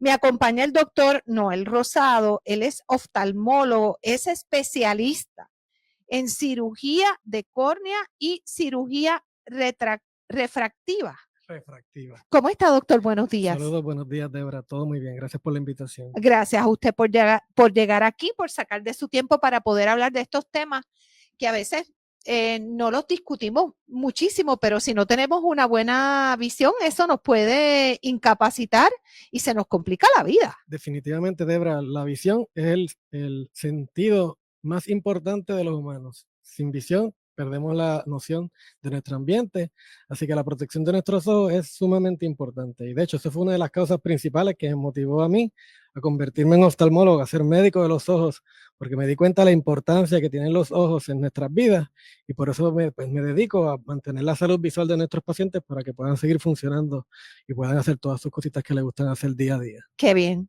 Me acompaña el doctor Noel Rosado, él es oftalmólogo, es especialista en cirugía de córnea y cirugía refractiva. Refractiva. ¿Cómo está, doctor? Buenos días. Saludos, buenos días, Débora. Todo muy bien. Gracias por la invitación. Gracias a usted por llegar aquí, por sacar de su tiempo para poder hablar de estos temas que a veces no los discutimos muchísimo, pero si no tenemos una buena visión, eso nos puede incapacitar y se nos complica la vida. Definitivamente, Débora, la visión es el sentido más importante de los humanos. Sin visión, perdemos la noción de nuestro ambiente, así que la protección de nuestros ojos es sumamente importante. Y de hecho, esa fue una de las causas principales que me motivó a mí a convertirme en oftalmólogo, a ser médico de los ojos, porque me di cuenta de la importancia que tienen los ojos en nuestras vidas y por eso me dedico a mantener la salud visual de nuestros pacientes para que puedan seguir funcionando y puedan hacer todas sus cositas que les gustan hacer día a día. Qué bien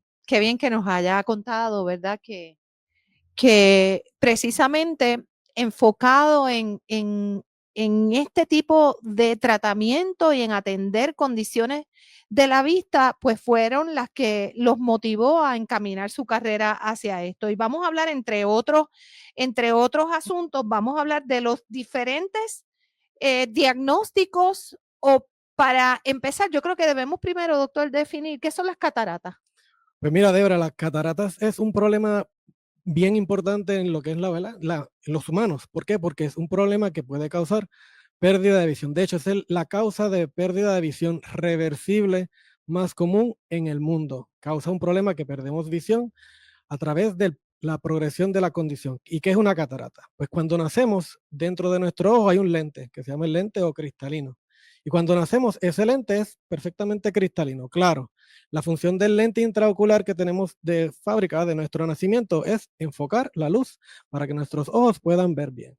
que nos haya contado, ¿verdad? Que precisamente enfocado en este tipo de tratamiento y en atender condiciones de la vista, pues fueron las que los motivó a encaminar su carrera hacia esto. Y vamos a hablar, entre otros asuntos, vamos a hablar de los diferentes diagnósticos o para empezar, yo creo que debemos primero, doctor, definir qué son las cataratas. Pues mira, Débora, las cataratas es un problema bien importante en lo que es en los humanos. ¿Por qué? Porque es un problema que puede causar pérdida de visión. De hecho, es la causa de pérdida de visión reversible más común en el mundo. Causa un problema que perdemos visión a través de la progresión de la condición. ¿Y qué es una catarata? Pues cuando nacemos, dentro de nuestro ojo hay un lente que se llama el lente o cristalino. Y cuando nacemos, ese lente es perfectamente cristalino. Claro, la función del lente intraocular que tenemos de fábrica de nuestro nacimiento es enfocar la luz para que nuestros ojos puedan ver bien.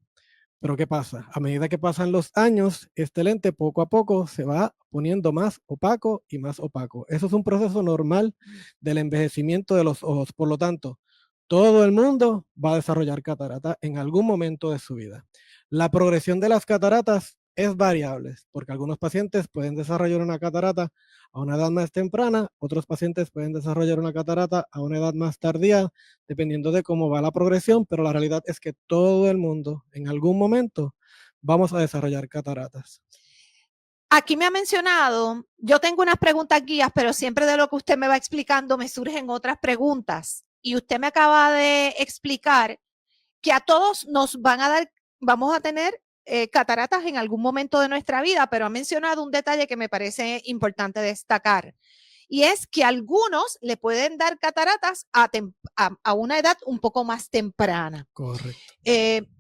Pero ¿qué pasa? A medida que pasan los años, este lente poco a poco se va poniendo más opaco y más opaco. Eso es un proceso normal del envejecimiento de los ojos. Por lo tanto, todo el mundo va a desarrollar catarata en algún momento de su vida. La progresión de las cataratas es variable, porque algunos pacientes pueden desarrollar una catarata a una edad más temprana, otros pacientes pueden desarrollar una catarata a una edad más tardía, dependiendo de cómo va la progresión, pero la realidad es que todo el mundo en algún momento vamos a desarrollar cataratas. Aquí me ha mencionado, yo tengo unas preguntas guías, pero siempre de lo que usted me va explicando me surgen otras preguntas. Y usted me acaba de explicar que a todos nos van a dar, vamos a tener cataratas en algún momento de nuestra vida, pero ha mencionado un detalle que me parece importante destacar. Y es que algunos le pueden dar cataratas a una edad un poco más temprana. Correcto.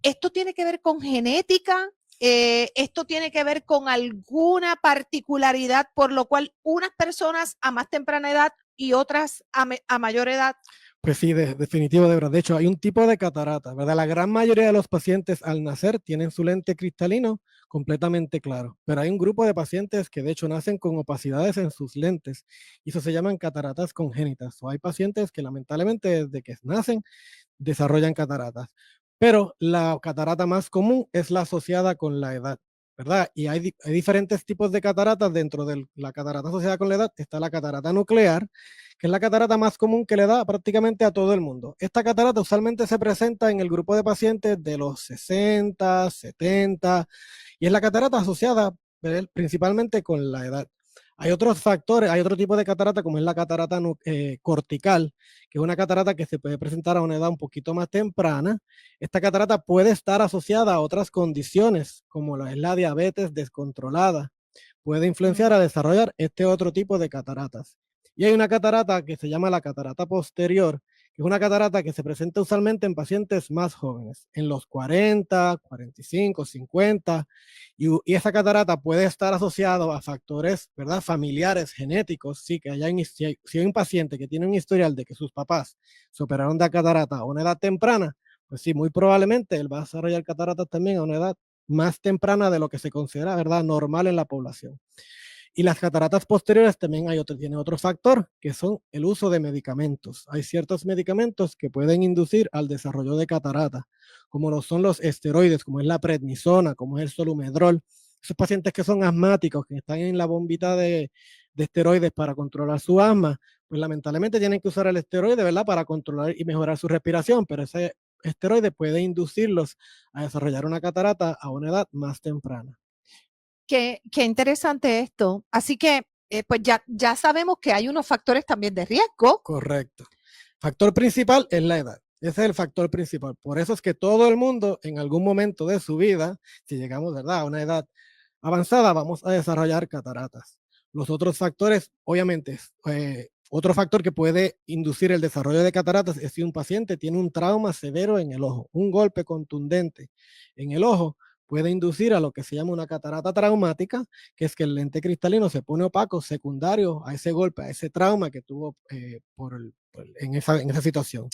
¿Esto tiene que ver con genética? ¿Esto tiene que ver con alguna particularidad por lo cual unas personas a más temprana edad y otras a mayor edad? Pues sí, definitivo, de verdad. De hecho, hay un tipo de catarata, ¿verdad? La gran mayoría de los pacientes al nacer tienen su lente cristalino completamente claro, pero hay un grupo de pacientes que de hecho nacen con opacidades en sus lentes y eso se llaman cataratas congénitas. O hay pacientes que lamentablemente desde que nacen desarrollan cataratas. Pero la catarata más común es la asociada con la edad, ¿verdad? Y hay diferentes tipos de cataratas. Dentro de la catarata asociada con la edad está la catarata nuclear, que es la catarata más común que le da prácticamente a todo el mundo. Esta catarata usualmente se presenta en el grupo de pacientes de los 60, 70, y es la catarata asociada principalmente con la edad. Hay otros factores, hay otro tipo de catarata como es la catarata cortical, que es una catarata que se puede presentar a una edad un poquito más temprana. Esta catarata puede estar asociada a otras condiciones, como lo es la diabetes descontrolada. Puede influenciar a desarrollar este otro tipo de cataratas. Y hay una catarata que se llama la catarata posterior, que es una catarata que se presenta usualmente en pacientes más jóvenes, en los 40, 45, 50, y esa catarata puede estar asociada a factores, ¿verdad?, familiares, genéticos, sí, que si hay un paciente que tiene un historial de que sus papás se operaron de catarata a una edad temprana, pues sí, muy probablemente él va a desarrollar cataratas también a una edad más temprana de lo que se considera, ¿verdad?, normal en la población. Y las cataratas posteriores también tiene otro factor, que son el uso de medicamentos. Hay ciertos medicamentos que pueden inducir al desarrollo de catarata, como lo son los esteroides, como es la prednisona, como es el solumedrol. Esos pacientes que son asmáticos, que están en la bombita de esteroides para controlar su asma, pues lamentablemente tienen que usar el esteroide, ¿verdad? Para controlar y mejorar su respiración, pero ese esteroide puede inducirlos a desarrollar una catarata a una edad más temprana. Qué interesante esto. Así que, pues ya sabemos que hay unos factores también de riesgo. Correcto. Factor principal es la edad. Ese es el factor principal. Por eso es que todo el mundo en algún momento de su vida, si llegamos, ¿verdad?, a una edad avanzada, vamos a desarrollar cataratas. Los otros factores, obviamente, otro factor que puede inducir el desarrollo de cataratas es si un paciente tiene un trauma severo en el ojo, un golpe contundente en el ojo puede inducir a lo que se llama una catarata traumática, que es que el lente cristalino se pone opaco secundario a ese golpe, a ese trauma que tuvo en esa situación.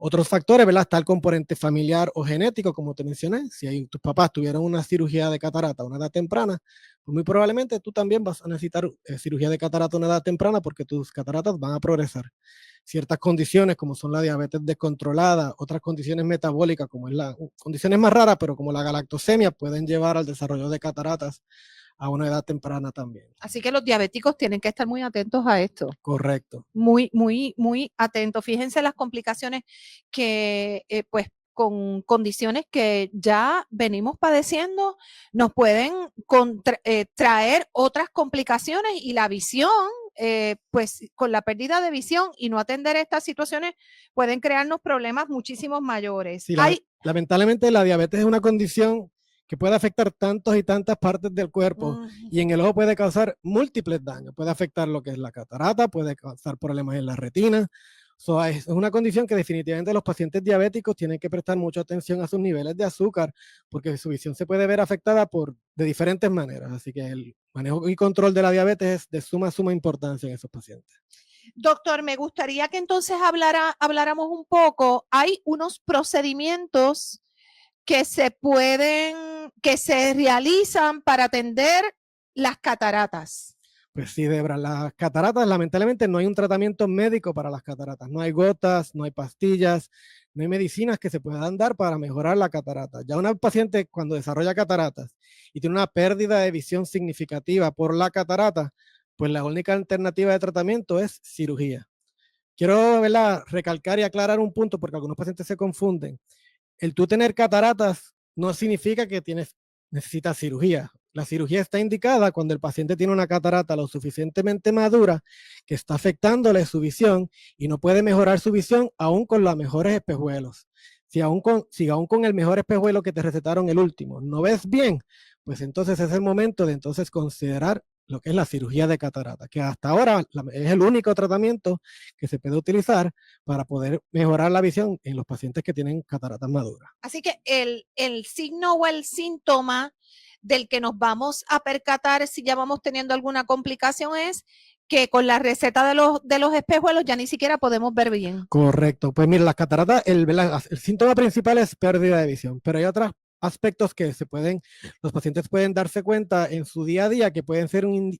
Otros factores, ¿verdad? Está el componente familiar o genético, como te mencioné. Si tus papás tuvieron una cirugía de catarata a una edad temprana, pues muy probablemente tú también vas a necesitar cirugía de catarata a una edad temprana porque tus cataratas van a progresar. Ciertas condiciones, como son la diabetes descontrolada, otras condiciones metabólicas, como es condiciones más raras, pero como la galactosemia, pueden llevar al desarrollo de cataratas a una edad temprana también. Así que los diabéticos tienen que estar muy atentos a esto. Correcto. Muy atentos. Fíjense las complicaciones que, pues, con condiciones que ya venimos padeciendo, nos pueden traer otras complicaciones y la visión, pues con la pérdida de visión y no atender estas situaciones pueden crearnos problemas muchísimos mayores. Sí, lamentablemente la diabetes es una condición que puede afectar tantas y tantas partes del cuerpo y en el ojo puede causar múltiples daños. Puede afectar lo que es la catarata, puede causar problemas en la retina. Es una condición que definitivamente los pacientes diabéticos tienen que prestar mucha atención a sus niveles de azúcar porque su visión se puede ver afectada de diferentes maneras. Así que el manejo y control de la diabetes es de suma importancia en esos pacientes. Doctor, me gustaría que entonces habláramos un poco. Hay unos procedimientos que se realizan para atender las cataratas. Pues sí, Debra, las cataratas, lamentablemente no hay un tratamiento médico para las cataratas. No hay gotas, no hay pastillas, no hay medicinas que se puedan dar para mejorar la catarata. Ya una paciente cuando desarrolla cataratas y tiene una pérdida de visión significativa por la catarata, pues la única alternativa de tratamiento es cirugía. Quiero, ¿verdad?, recalcar y aclarar un punto porque algunos pacientes se confunden. El tú tener cataratas no significa que necesitas cirugía. La cirugía está indicada cuando el paciente tiene una catarata lo suficientemente madura que está afectándole su visión y no puede mejorar su visión aún con los mejores espejuelos. Si aún con el mejor espejuelo que te recetaron el último no ves bien, pues entonces es el momento de entonces considerar lo que es la cirugía de catarata, que hasta ahora es el único tratamiento que se puede utilizar para poder mejorar la visión en los pacientes que tienen cataratas maduras. Así que el signo o el síntoma del que nos vamos a percatar si ya vamos teniendo alguna complicación es que con la receta de los espejuelos ya ni siquiera podemos ver bien. Correcto. Pues mira, las cataratas, el síntoma principal es pérdida de visión, pero hay otros aspectos que los pacientes pueden darse cuenta en su día a día que pueden ser una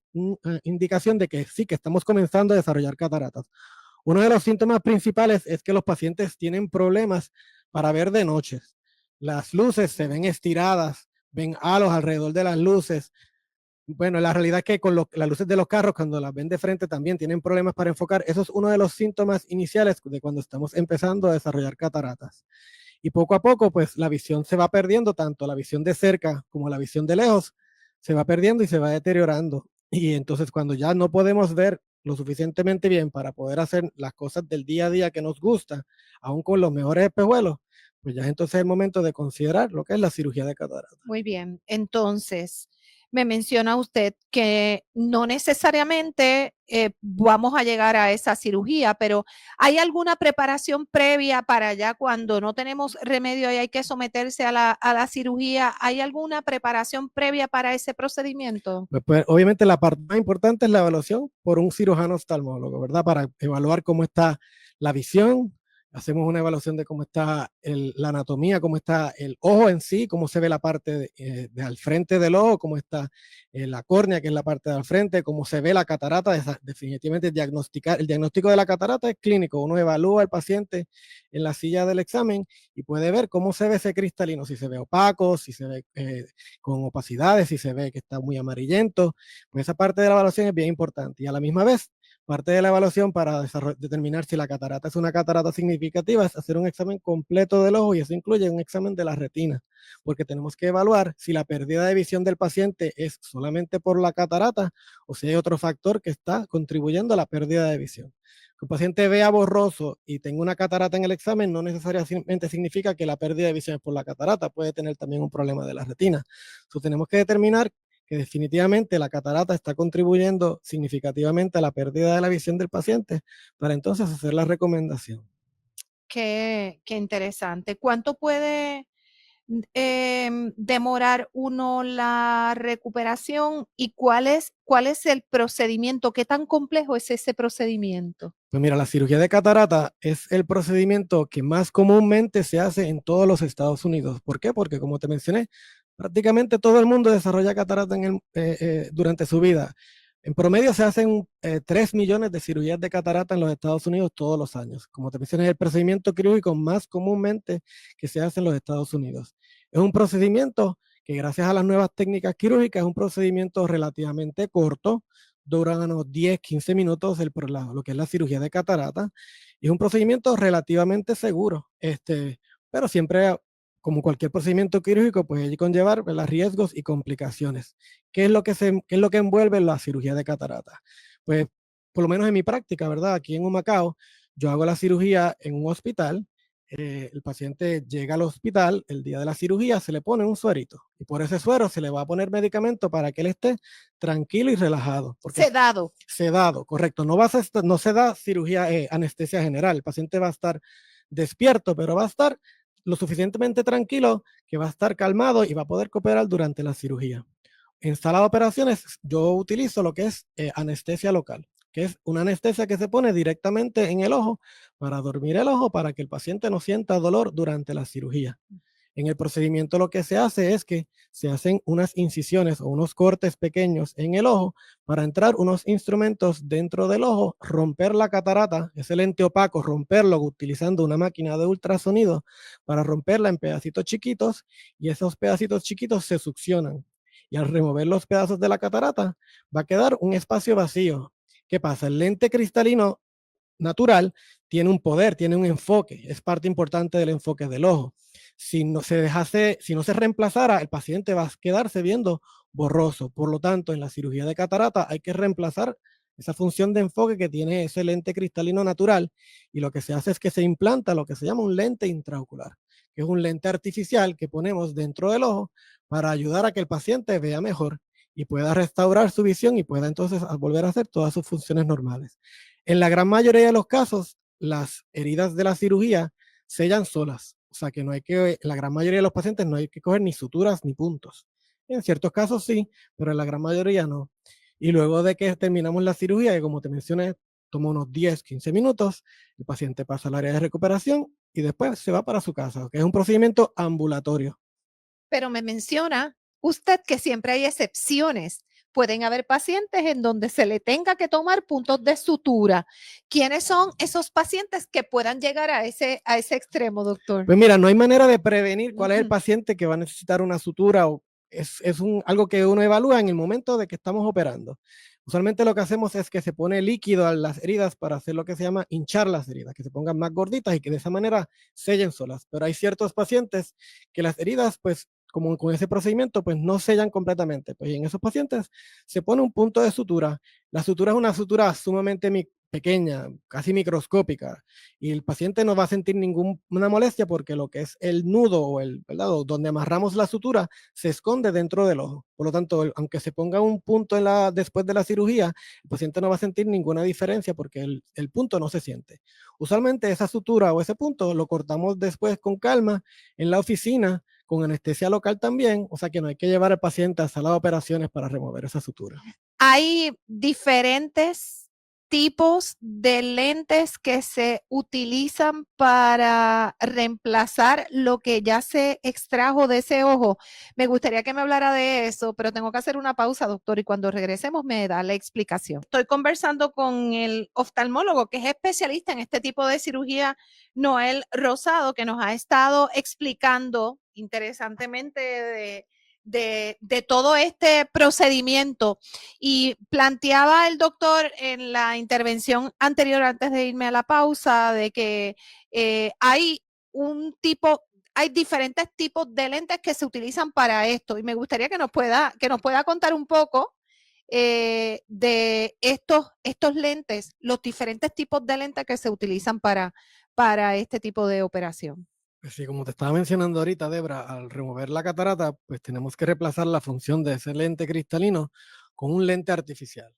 indicación de que sí, que estamos comenzando a desarrollar cataratas. Uno de los síntomas principales es que los pacientes tienen problemas para ver de noche. Las luces se ven estiradas, ven halos alrededor de las luces. Bueno, la realidad es que con las luces de los carros, cuando las ven de frente, también tienen problemas para enfocar. Eso es uno de los síntomas iniciales de cuando estamos empezando a desarrollar cataratas. Y poco a poco, pues la visión se va perdiendo, tanto la visión de cerca como la visión de lejos, se va perdiendo y se va deteriorando. Y entonces cuando ya no podemos ver lo suficientemente bien para poder hacer las cosas del día a día que nos gusta, aún con los mejores espejuelos, pues ya entonces es el momento de considerar lo que es la cirugía de catarata. Muy bien, entonces me menciona usted que no necesariamente vamos a llegar a esa cirugía, pero ¿hay alguna preparación previa para ya cuando no tenemos remedio y hay que someterse a la cirugía? ¿Hay alguna preparación previa para ese procedimiento? Pues, obviamente la parte más importante es la evaluación por un cirujano oftalmólogo, ¿verdad? Para evaluar cómo está la visión, hacemos una evaluación de cómo está la anatomía, cómo está el ojo en sí, cómo se ve la parte de al frente del ojo, cómo está la córnea, que es la parte de al frente, cómo se ve la catarata. Definitivamente el diagnóstico de la catarata es clínico. Uno evalúa al paciente en la silla del examen y puede ver cómo se ve ese cristalino, si se ve opaco, si se ve con opacidades, si se ve que está muy amarillento. Pues esa parte de la evaluación es bien importante. Y a la misma vez, parte de la evaluación para determinar si la catarata es una catarata significativa es hacer un examen completo del ojo, y eso incluye un examen de la retina, porque tenemos que evaluar si la pérdida de visión del paciente es solamente por la catarata o si hay otro factor que está contribuyendo a la pérdida de visión. Que un paciente vea borroso y tenga una catarata en el examen no necesariamente significa que la pérdida de visión es por la catarata, puede tener también un problema de la retina. Entonces tenemos que determinar que definitivamente la catarata está contribuyendo significativamente a la pérdida de la visión del paciente, para entonces hacer la recomendación. Qué interesante. ¿Cuánto puede demorar uno la recuperación y cuál es el procedimiento? ¿Qué tan complejo es ese procedimiento? Pues mira, la cirugía de catarata es el procedimiento que más comúnmente se hace en todos los Estados Unidos. ¿Por qué? Porque como te mencioné, prácticamente todo el mundo desarrolla catarata durante su vida. En promedio se hacen 3 millones de cirugías de catarata en los Estados Unidos todos los años. Como te mencioné, es el procedimiento quirúrgico más comúnmente que se hace en los Estados Unidos. Es un procedimiento que, gracias a las nuevas técnicas quirúrgicas, es un procedimiento relativamente corto, duran unos 10, 15 minutos lo que es la cirugía de catarata, y es un procedimiento relativamente seguro, pero siempre, como cualquier procedimiento quirúrgico, puede conllevar, ¿verdad?, riesgos y complicaciones. ¿Qué es lo que envuelve la cirugía de catarata? Pues, por lo menos en mi práctica, ¿verdad? Aquí en Humacao, yo hago la cirugía en un hospital. El paciente llega al hospital, el día de la cirugía se le pone un suerito, y por ese suero se le va a poner medicamento para que él esté tranquilo y relajado, porque es Sedado. sedado, correcto. No se da cirugía, anestesia general. El paciente va a estar despierto, pero va a estar lo suficientemente tranquilo, que va a estar calmado y va a poder cooperar durante la cirugía. En sala de operaciones yo utilizo lo que es anestesia local, que es una anestesia que se pone directamente en el ojo para dormir el ojo, para que el paciente no sienta dolor durante la cirugía. En el procedimiento lo que se hace es que se hacen unas incisiones o unos cortes pequeños en el ojo para entrar unos instrumentos dentro del ojo, romper la catarata, ese lente opaco, romperlo utilizando una máquina de ultrasonido para romperla en pedacitos chiquitos, y esos pedacitos chiquitos se succionan. Y al remover los pedazos de la catarata va a quedar un espacio vacío. ¿Qué pasa? El lente cristalino natural tiene un poder, tiene un enfoque, es parte importante del enfoque del ojo. Si no se reemplazara, el paciente va a quedarse viendo borroso. Por lo tanto, en la cirugía de catarata hay que reemplazar esa función de enfoque que tiene ese lente cristalino natural, y lo que se hace es que se implanta lo que se llama un lente intraocular, que es un lente artificial que ponemos dentro del ojo para ayudar a que el paciente vea mejor y pueda restaurar su visión y pueda entonces volver a hacer todas sus funciones normales. En la gran mayoría de los casos, las heridas de la cirugía sellan solas. O sea que en la gran mayoría de los pacientes no hay que coger ni suturas ni puntos. En ciertos casos sí, pero en la gran mayoría no. Y luego de que terminamos la cirugía, que como te mencioné, toma unos 10, 15 minutos, el paciente pasa al área de recuperación y después se va para su casa, que es un procedimiento ambulatorio. Pero me menciona usted que siempre hay excepciones. Pueden haber pacientes en donde se le tenga que tomar puntos de sutura. ¿Quiénes son esos pacientes que puedan llegar a ese extremo, doctor? Pues mira, no hay manera de prevenir cuál es el Ujú. paciente que va a necesitar una sutura, o algo que uno evalúa en el momento de que estamos operando. Usualmente lo que hacemos es que se pone líquido a las heridas para hacer lo que se llama hinchar las heridas, que se pongan más gorditas y que de esa manera sellen solas. Pero hay ciertos pacientes que las heridas, pues como con ese procedimiento, pues no sellan completamente. Pues en esos pacientes se pone un punto de sutura. La sutura es una sutura sumamente pequeña, casi microscópica, y el paciente no va a sentir ninguna molestia porque lo que es el nudo o ¿verdad?, o donde amarramos la sutura se esconde dentro del ojo. Por lo tanto, aunque se ponga un punto después de la cirugía, el paciente no va a sentir ninguna diferencia porque el punto no se siente. Usualmente esa sutura o ese punto lo cortamos después con calma en la oficina, con anestesia local también, o sea que no hay que llevar al paciente a sala de operaciones para remover esa sutura. Hay diferentes tipos de lentes que se utilizan para reemplazar lo que ya se extrajo de ese ojo. Me gustaría que me hablara de eso, pero tengo que hacer una pausa, doctor, y cuando regresemos me da la explicación. Estoy conversando con el oftalmólogo que es especialista en este tipo de cirugía, Noel Rosado, que nos ha estado explicando interesantemente de todo este procedimiento. Y planteaba el doctor en la intervención anterior, antes de irme a la pausa, de que hay hay diferentes tipos de lentes que se utilizan para esto. Y me gustaría que nos pueda contar un poco de estos lentes, los diferentes tipos de lentes que se utilizan para este tipo de operación. Pues sí, como te estaba mencionando ahorita, Debra, al remover la catarata, pues tenemos que reemplazar la función de ese lente cristalino con un lente artificial.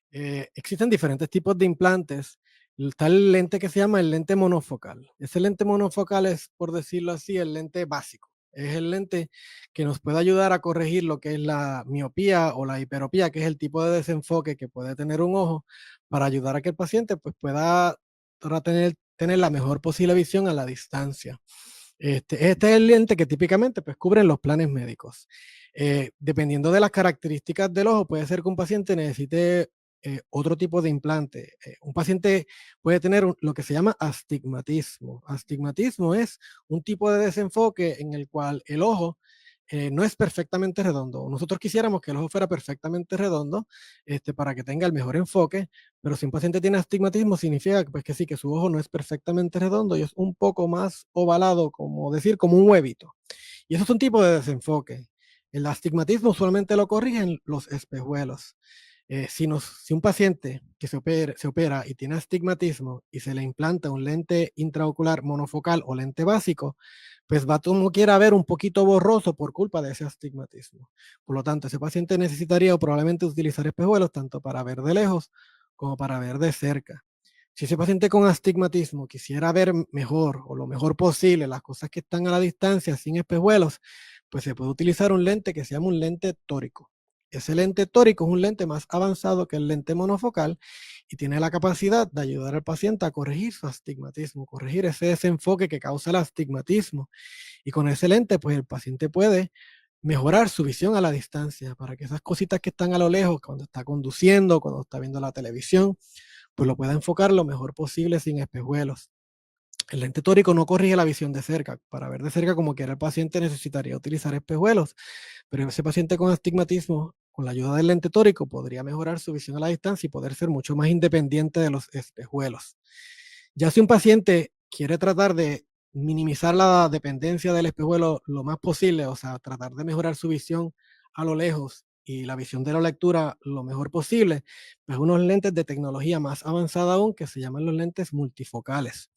Existen diferentes tipos de implantes. Está el lente que se llama el lente monofocal. Ese lente monofocal es, por decirlo así, el lente básico. Es el lente que nos puede ayudar a corregir lo que es la miopía o la hiperopía, que es el tipo de desenfoque que puede tener un ojo, para ayudar a que el paciente pues, pueda tener la mejor posible visión a la distancia. Este es el lente que típicamente pues, cubren los planes médicos. Dependiendo de las características del ojo, puede ser que un paciente necesite otro tipo de implante. Un paciente puede tener lo que se llama astigmatismo. Astigmatismo es un tipo de desenfoque en el cual el ojo no es perfectamente redondo. Nosotros quisiéramos que el ojo fuera perfectamente redondo para que tenga el mejor enfoque, pero si un paciente tiene astigmatismo significa pues, que sí, que su ojo no es perfectamente redondo y es un poco más ovalado, como decir, como un huevito. Y eso es un tipo de desenfoque. El astigmatismo usualmente lo corrigen los espejuelos. Si un paciente que se opera y tiene astigmatismo y se le implanta un lente intraocular monofocal o lente básico, pues va como quiera ver un poquito borroso por culpa de ese astigmatismo. Por lo tanto, ese paciente necesitaría probablemente utilizar espejuelos tanto para ver de lejos como para ver de cerca. Si ese paciente con astigmatismo quisiera ver mejor o lo mejor posible las cosas que están a la distancia sin espejuelos, pues se puede utilizar un lente que se llama un lente tórico. Ese lente tórico es un lente más avanzado que el lente monofocal y tiene la capacidad de ayudar al paciente a corregir su astigmatismo, corregir ese desenfoque que causa el astigmatismo. Y con ese lente, pues el paciente puede mejorar su visión a la distancia para que esas cositas que están a lo lejos, cuando está conduciendo, cuando está viendo la televisión, pues lo pueda enfocar lo mejor posible sin espejuelos. El lente tórico no corrige la visión de cerca. Para ver de cerca como quiera el paciente necesitaría utilizar espejuelos, pero ese paciente con astigmatismo, con la ayuda del lente tórico, podría mejorar su visión a la distancia y poder ser mucho más independiente de los espejuelos. Ya si un paciente quiere tratar de minimizar la dependencia del espejuelo lo más posible, o sea, tratar de mejorar su visión a lo lejos y la visión de la lectura lo mejor posible, pues unos lentes de tecnología más avanzada aún que se llaman los lentes multifocales.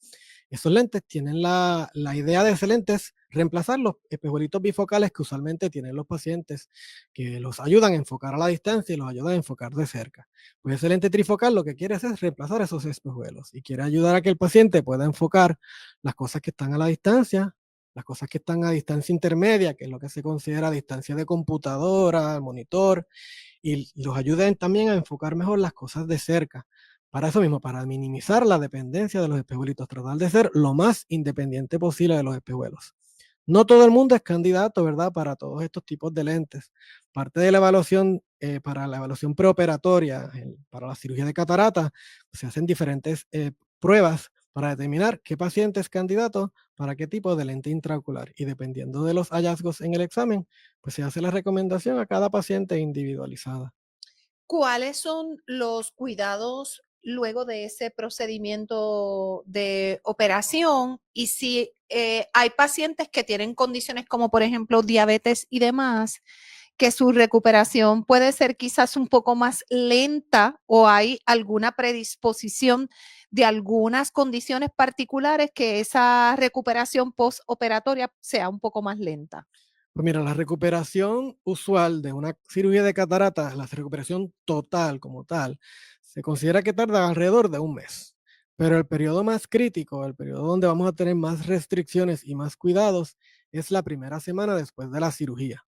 Esos lentes tienen la idea de ese lente es reemplazar los espejuelitos bifocales que usualmente tienen los pacientes, que los ayudan a enfocar a la distancia y los ayudan a enfocar de cerca. Pues ese lente trifocal lo que quiere es reemplazar esos espejuelos y quiere ayudar a que el paciente pueda enfocar las cosas que están a la distancia, las cosas que están a distancia intermedia, que es lo que se considera distancia de computadora, monitor, y los ayuden también a enfocar mejor las cosas de cerca. Para eso mismo, para minimizar la dependencia de los espejuelitos, tratar de ser lo más independiente posible de los espejuelos. No todo el mundo es candidato, ¿verdad? Para todos estos tipos de lentes. Parte de la evaluación, para la evaluación preoperatoria, para la cirugía de catarata, se hacen diferentes pruebas para determinar qué paciente es candidato para qué tipo de lente intraocular. Y dependiendo de los hallazgos en el examen, pues se hace la recomendación a cada paciente individualizada. ¿Cuáles son los cuidados luego de ese procedimiento de operación? Y si hay pacientes que tienen condiciones como por ejemplo diabetes y demás, que su recuperación puede ser quizás un poco más lenta o hay alguna predisposición de algunas condiciones particulares que esa recuperación postoperatoria sea un poco más lenta. Pues mira, la recuperación usual de una cirugía de catarata, la recuperación total como tal, se considera que tarda alrededor de un mes. Pero el periodo más crítico, el periodo donde vamos a tener más restricciones y más cuidados, es la primera semana después de la cirugía.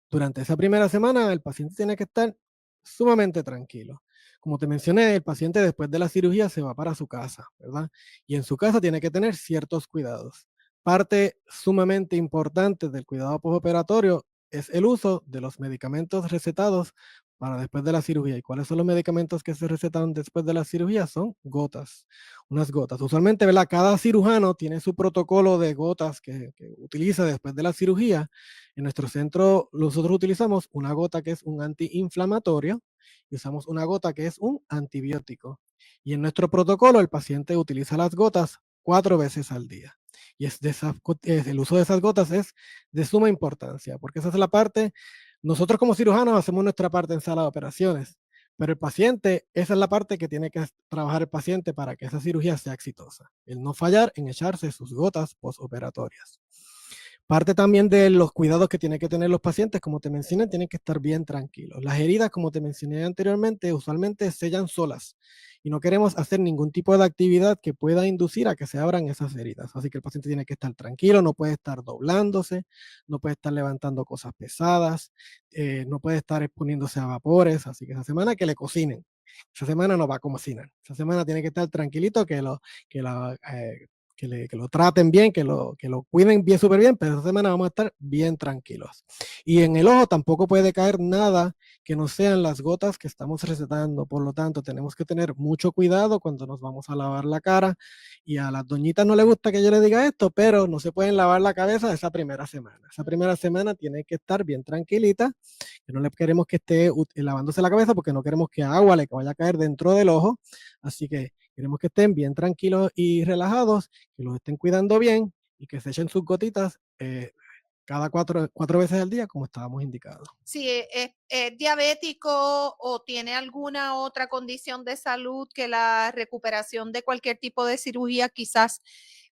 Durante esa primera semana, el paciente tiene que estar sumamente tranquilo. Como te mencioné, el paciente después de la cirugía se va para su casa, ¿verdad? Y en su casa tiene que tener ciertos cuidados. Parte sumamente importante del cuidado postoperatorio es el uso de los medicamentos recetados para después de la cirugía. ¿Y cuáles son los medicamentos que se recetan después de la cirugía? Son gotas, unas gotas. Usualmente, ¿verdad? Cada cirujano tiene su protocolo de gotas que utiliza después de la cirugía. En nuestro centro nosotros utilizamos una gota que es un antiinflamatorio y usamos una gota que es un antibiótico. Y en nuestro protocolo el paciente utiliza las gotas 4 veces al día. Y el uso de esas gotas es de suma importancia, porque esa es la parte, nosotros como cirujanos hacemos nuestra parte en sala de operaciones, pero el paciente, esa es la parte que tiene que trabajar el paciente para que esa cirugía sea exitosa. El no fallar en echarse sus gotas postoperatorias. Parte también de los cuidados que tienen que tener los pacientes, como te mencioné, tienen que estar bien tranquilos. Las heridas, como te mencioné anteriormente, usualmente sellan solas y no queremos hacer ningún tipo de actividad que pueda inducir a que se abran esas heridas. Así que el paciente tiene que estar tranquilo, no puede estar doblándose, no puede estar levantando cosas pesadas, no puede estar exponiéndose a vapores. Así que esa semana que le cocinen. Esa semana no va a cocinar. Esa semana tiene que estar tranquilito, que la, que lo traten bien, que lo cuiden bien, súper bien, pero esta semana vamos a estar bien tranquilos. Y en el ojo tampoco puede caer nada que no sean las gotas que estamos recetando. Por lo tanto, tenemos que tener mucho cuidado cuando nos vamos a lavar la cara. Y a las doñitas no les gusta que yo les diga esto, pero no se pueden lavar la cabeza esa primera semana. Esa primera semana tiene que estar bien tranquilita, que no le queremos que esté lavándose la cabeza porque no queremos que agua le vaya a caer dentro del ojo. Así que queremos que estén bien tranquilos y relajados, que los estén cuidando bien y que se echen sus gotitas cada 4 veces al día, como estábamos indicados. Si es diabético o tiene alguna otra condición de salud que la recuperación de cualquier tipo de cirugía quizás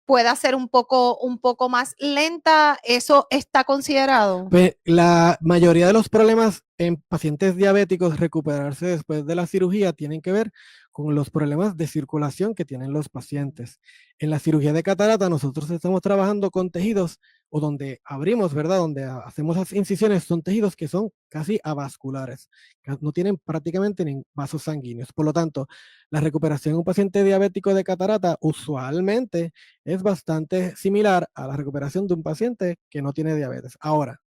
pueda ser un poco más lenta, ¿eso está considerado? Pues la mayoría de los problemas en pacientes diabéticos recuperarse después de la cirugía tienen que ver con los problemas de circulación que tienen los pacientes. En la cirugía de catarata nosotros estamos trabajando con tejidos o donde abrimos, ¿verdad? Donde hacemos las incisiones, son tejidos que son casi avasculares, que no tienen prácticamente ni vasos sanguíneos. Por lo tanto, la recuperación en un paciente diabético de catarata usualmente es bastante similar a la recuperación de un paciente que no tiene diabetes. Ahora,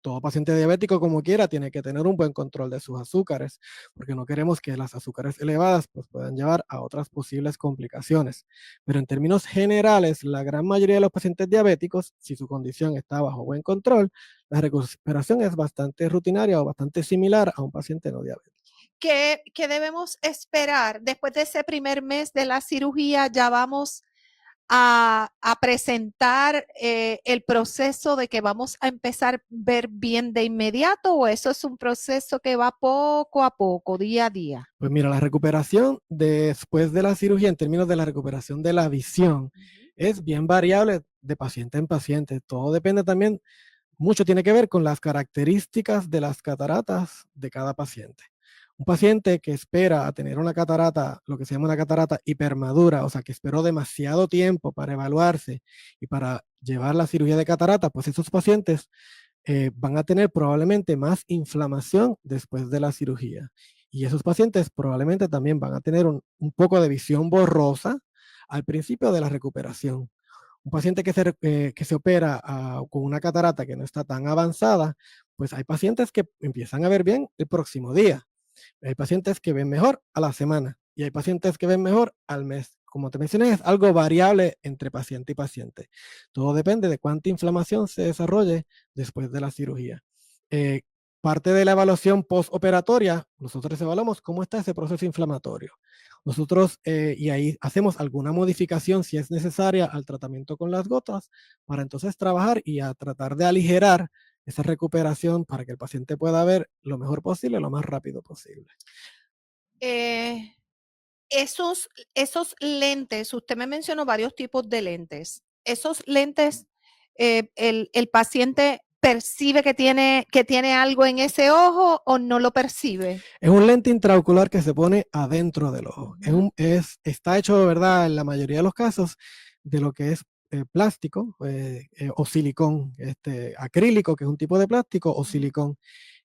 todo paciente diabético, como quiera, tiene que tener un buen control de sus azúcares, porque no queremos que las azúcares elevadas pues, puedan llevar a otras posibles complicaciones. Pero en términos generales, la gran mayoría de los pacientes diabéticos, si su condición está bajo buen control, la recuperación es bastante rutinaria o bastante similar a un paciente no diabético. ¿Qué debemos esperar? Después de ese primer mes de la cirugía, ya vamos a presentar el proceso de que vamos a empezar a ver bien de inmediato, o eso es un proceso que va poco a poco, día a día. Pues mira, la recuperación después de la cirugía en términos de la recuperación de la visión es bien variable de paciente en paciente. Todo depende también, mucho tiene que ver con las características de las cataratas de cada paciente. Un paciente que espera a tener una catarata, lo que se llama una catarata hipermadura, o sea, que esperó demasiado tiempo para evaluarse y para llevar la cirugía de catarata, pues esos pacientes van a tener probablemente más inflamación después de la cirugía. Y esos pacientes probablemente también van a tener un poco de visión borrosa al principio de la recuperación. Un paciente que se opera con una catarata que no está tan avanzada, pues hay pacientes que empiezan a ver bien el próximo día. Hay pacientes que ven mejor a la semana y hay pacientes que ven mejor al mes. Como te mencioné, es algo variable entre paciente y paciente. Todo depende de cuánta inflamación se desarrolle después de la cirugía. Eh, Parte de la evaluación postoperatoria, nosotros evaluamos cómo está ese proceso inflamatorio. Nosotros, y ahí hacemos alguna modificación si es necesaria al tratamiento con las gotas para entonces trabajar y a tratar de aligerar esa recuperación para que el paciente pueda ver lo mejor posible, lo más rápido posible. Eh, esos lentes, usted me mencionó varios tipos de lentes. Esos lentes, el paciente percibe que tiene algo en ese ojo o no lo percibe. Es un lente intraocular que se pone adentro del ojo. Está hecho, ¿verdad? En la mayoría de los casos de lo que es plástico o silicón, acrílico, que es un tipo de plástico, o silicón.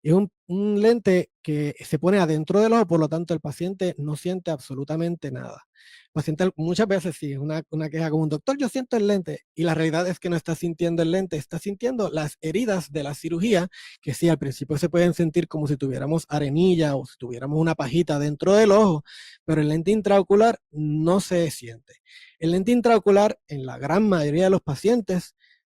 Es un lente que se pone adentro del ojo, por lo tanto el paciente no siente absolutamente nada. El paciente muchas veces sí, es una queja como un doctor, yo siento el lente, y la realidad es que no está sintiendo el lente, está sintiendo las heridas de la cirugía, que sí, al principio se pueden sentir como si tuviéramos arenilla o si tuviéramos una pajita dentro del ojo, pero el lente intraocular no se siente. El lente intraocular en la gran mayoría de los pacientes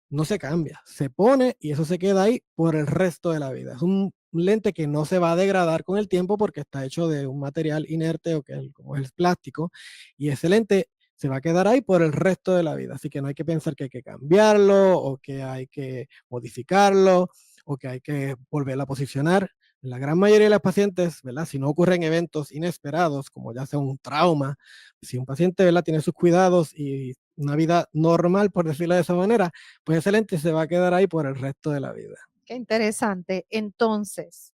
no se cambia, se pone y eso se queda ahí por el resto de la vida. Es un lente que no se va a degradar con el tiempo porque está hecho de un material inerte o como es el plástico, y ese lente se va a quedar ahí por el resto de la vida. Así que no hay que pensar que hay que cambiarlo o que hay que modificarlo o que hay que volverlo a posicionar. La gran mayoría de los pacientes, ¿verdad? Si no ocurren eventos inesperados, como ya sea un trauma, si un paciente, ¿verdad?, tiene sus cuidados y una vida normal, por decirlo de esa manera, pues ese lente se va a quedar ahí por el resto de la vida. Qué interesante. Entonces,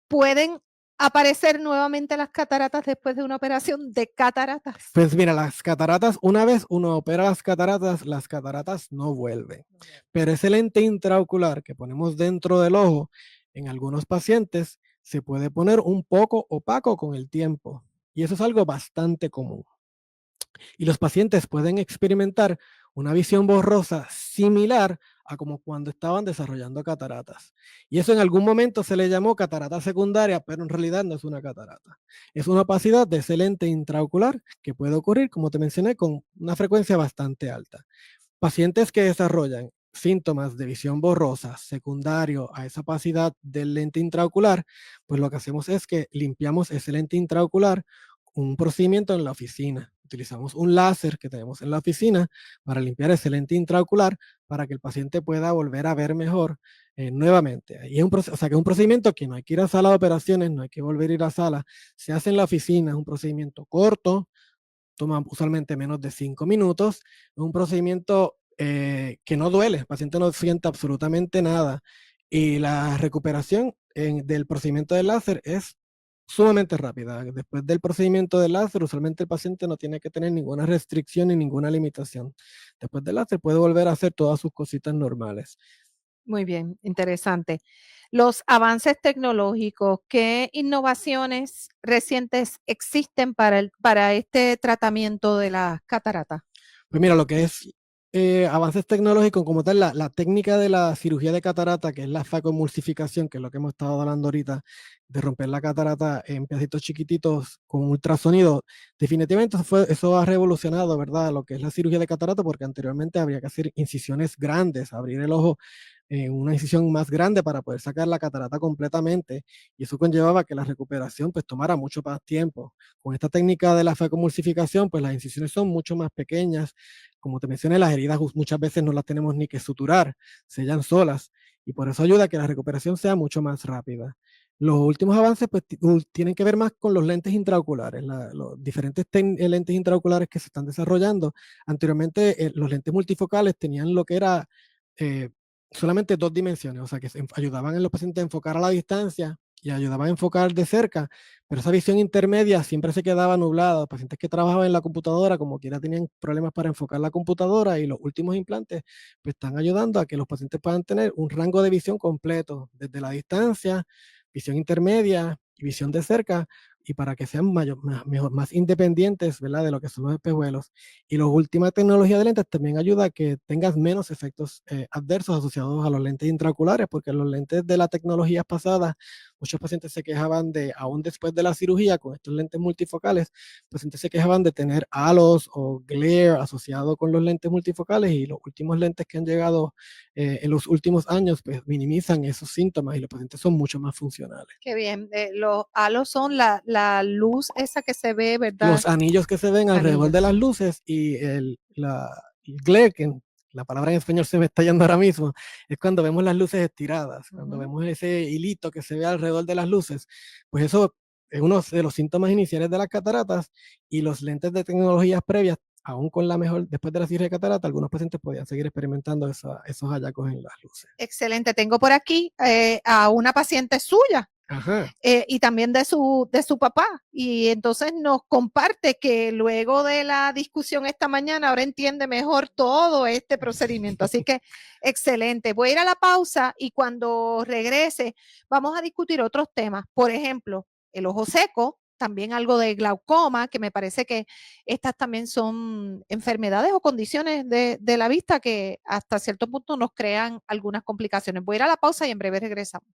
¿pueden aparecer nuevamente las cataratas después de una operación de cataratas? Pues mira, las cataratas, una vez uno opera las cataratas no vuelven. Pero ese lente intraocular que ponemos dentro del ojo, en algunos pacientes se puede poner un poco opaco con el tiempo. Y eso es algo bastante común. Y los pacientes pueden experimentar una visión borrosa similar a como cuando estaban desarrollando cataratas. Y eso en algún momento se le llamó catarata secundaria, pero en realidad no es una catarata. Es una opacidad de ese lente intraocular que puede ocurrir, como te mencioné, con una frecuencia bastante alta. Pacientes que desarrollan síntomas de visión borrosa secundario a esa opacidad del lente intraocular, pues lo que hacemos es que limpiamos ese lente intraocular, un procedimiento en la oficina. Utilizamos un láser que tenemos en la oficina para limpiar ese lente intraocular para que el paciente pueda volver a ver mejor nuevamente. Y es o sea, que es un procedimiento que no hay que ir a sala de operaciones, no hay que volver a ir a sala, se hace en la oficina, es un procedimiento corto, toma usualmente menos de 5 minutos, es un procedimiento que no duele, el paciente no siente absolutamente nada, y la recuperación del procedimiento del láser es sumamente rápida. Después del procedimiento del láser, usualmente el paciente no tiene que tener ninguna restricción ni ninguna limitación. Después del láser puede volver a hacer todas sus cositas normales. Muy bien, interesante. Los avances tecnológicos, ¿qué innovaciones recientes existen para este tratamiento de las cataratas? Pues mira, lo que es avances tecnológicos como tal, la técnica de la cirugía de catarata, que es la facomulsificación, que es lo que hemos estado hablando ahorita, de romper la catarata en pedacitos chiquititos con ultrasonido, definitivamente eso ha revolucionado, ¿verdad?, lo que es la cirugía de catarata, porque anteriormente habría que hacer incisiones grandes, abrir el ojo en una incisión más grande para poder sacar la catarata completamente, y eso conllevaba que la recuperación pues tomara mucho más tiempo. Con esta técnica de la facomulsificación, pues las incisiones son mucho más pequeñas. Como te mencioné, las heridas muchas veces no las tenemos ni que suturar, sellan solas, y por eso ayuda a que la recuperación sea mucho más rápida. Los últimos avances pues, tienen que ver más con los lentes intraoculares, los diferentes lentes intraoculares que se están desarrollando. Anteriormente, los lentes multifocales tenían lo que era eh, solamente 2 dimensiones, o sea, que ayudaban a los pacientes a enfocar a la distancia y ayudaban a enfocar de cerca, pero esa visión intermedia siempre se quedaba nublada. Los pacientes que trabajaban en la computadora, como quiera, tenían problemas para enfocar la computadora, y los últimos implantes pues, están ayudando a que los pacientes puedan tener un rango de visión completo, desde la distancia, visión intermedia y visión de cerca, y para que sean más independientes, ¿verdad?, de lo que son los espejuelos. Y la última tecnología de lentes también ayuda a que tengas menos efectos adversos asociados a los lentes intraoculares, porque los lentes de las tecnologías pasadas, muchos pacientes se quejaban de, aún después de la cirugía, con estos lentes multifocales, pacientes se quejaban de tener halos o glare asociado con los lentes multifocales, y los últimos lentes que han llegado en los últimos años, pues minimizan esos síntomas y los pacientes son mucho más funcionales. Qué bien. Los halos son la luz esa que se ve, ¿verdad? Los anillos que se ven alrededor de las luces, y el glare, que la palabra en español se me está yendo ahora mismo, es cuando vemos las luces estiradas, cuando vemos ese hilito que se ve alrededor de las luces, pues eso es uno de los síntomas iniciales de las cataratas, y los lentes de tecnologías previas, aún con después de la cirugía de catarata, algunos pacientes podían seguir experimentando esos hallazgos en las luces. Excelente. Tengo por aquí a una paciente suya. Ajá. Y también de su papá. Y entonces nos comparte que luego de la discusión esta mañana, ahora entiende mejor todo este procedimiento. Así que excelente. Voy a ir a la pausa y cuando regrese vamos a discutir otros temas. Por ejemplo, el ojo seco, también algo de glaucoma, que me parece que estas también son enfermedades o condiciones de la vista que hasta cierto punto nos crean algunas complicaciones. Voy a ir a la pausa y en breve regresamos.